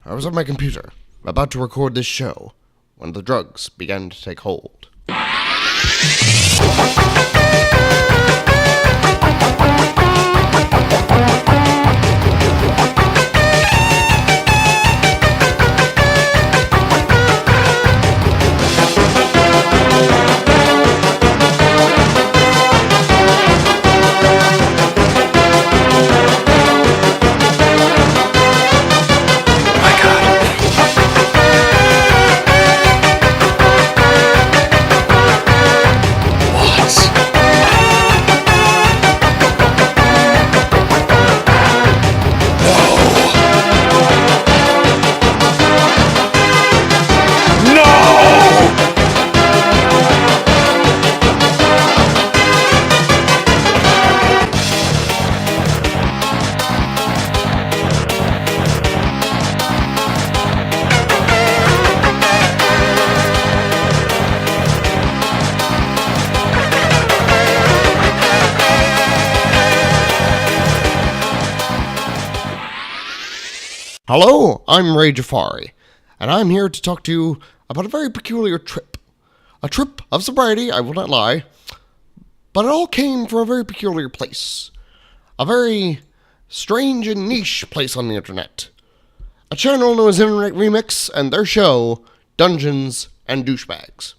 I was at my computer, about to record this show, when the drugs began to take hold. Hello, I'm Ray Jafari, and I'm here to talk to you about a very peculiar trip. A trip of sobriety, I will not lie, but it all came from a very peculiar place. A very strange and niche place on the internet. A channel known as Internet Remix and their show, Dungeons and Douchebags.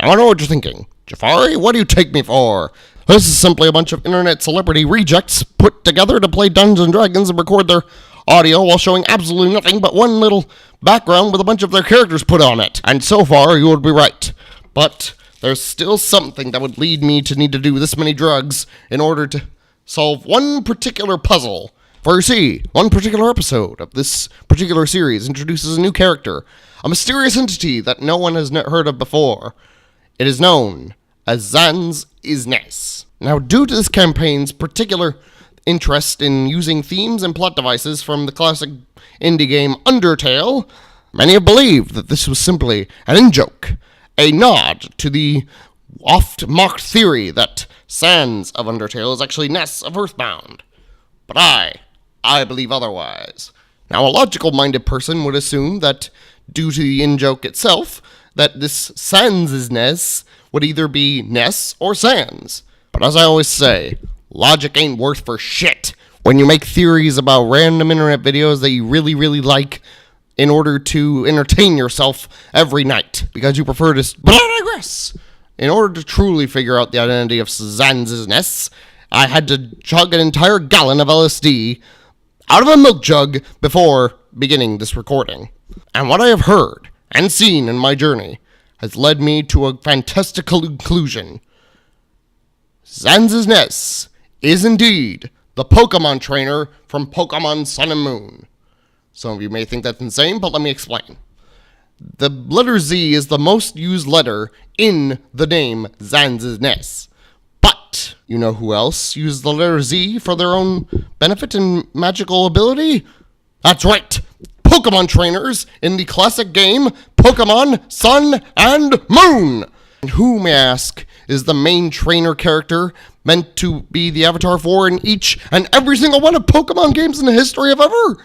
Now I know what you're thinking. Jafari, what do you take me for? This is simply a bunch of internet celebrity rejects put together to play Dungeons and Dragons and record their audio while showing absolutely nothing but one little background with a bunch of their characters put on it. And so far, you would be right. But there's still something that would lead me to need to do this many drugs in order to solve one particular puzzle. For you see, one particular episode of this particular series introduces a new character, a mysterious entity that no one has heard of before. It is known as Zanz'iznez. Now, due to this campaign's particular interest in using themes and plot devices from the classic indie game Undertale, many have believed that this was simply an in-joke, a nod to the oft-mocked theory that Sans of Undertale is actually Ness of Earthbound. But I believe otherwise. Now, a logical-minded person would assume that, due to the in-joke itself, that this Zanz'iznez would either be Ness or Sans. But as I always say, logic ain't worth for shit when you make theories about random internet videos that you really, really like in order to entertain yourself every night, because you prefer to... But I digress! In order to truly figure out the identity of Zanz'iznez, I had to chug an entire gallon of LSD out of a milk jug before beginning this recording. And what I have heard and seen in my journey has led me to a fantastical conclusion. Zanz'iznez is indeed the Pokemon trainer from Pokemon Sun and Moon. Some of you may think that's insane, but let me explain. The letter Z is the most used letter in the name Zanz'iznez. But you know who else used the letter Z for their own benefit and magical ability? That's right, Pokemon trainers in the classic game Pokemon Sun and Moon. And who, may I ask, is the main trainer character meant to be the avatar for in each and every single one of Pokemon games in the history of ever?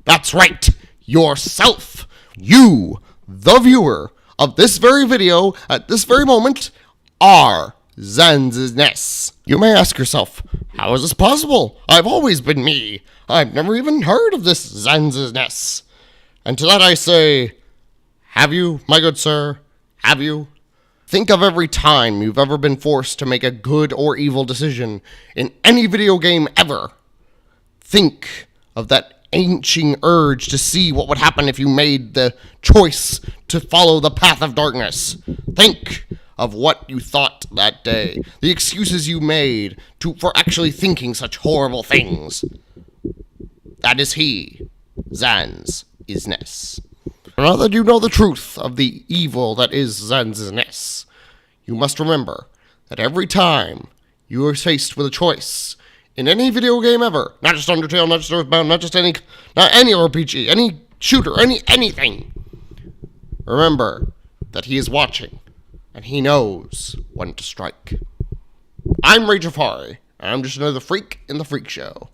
That's right, yourself. You, the viewer of this very video at this very moment, are Zanz'iznez. You may ask yourself, how is this possible? I've always been me. I've never even heard of this Zanz'iznez. And to that I say, have you, my good sir? Have you? Think of every time you've ever been forced to make a good or evil decision in any video game ever. Think of that ancient urge to see what would happen if you made the choice to follow the path of darkness. Think of what you thought that day, the excuses you made for actually thinking such horrible things. That is he, Zanz'iznez. Now that you know the truth of the evil that is Zanz'iznez, you must remember that every time you are faced with a choice in any video game ever, not just Undertale, not just Earthbound, not any RPG, any shooter, anything, remember that he is watching and he knows when to strike. I'm Ray Jafari, and I'm just another freak in the freak show.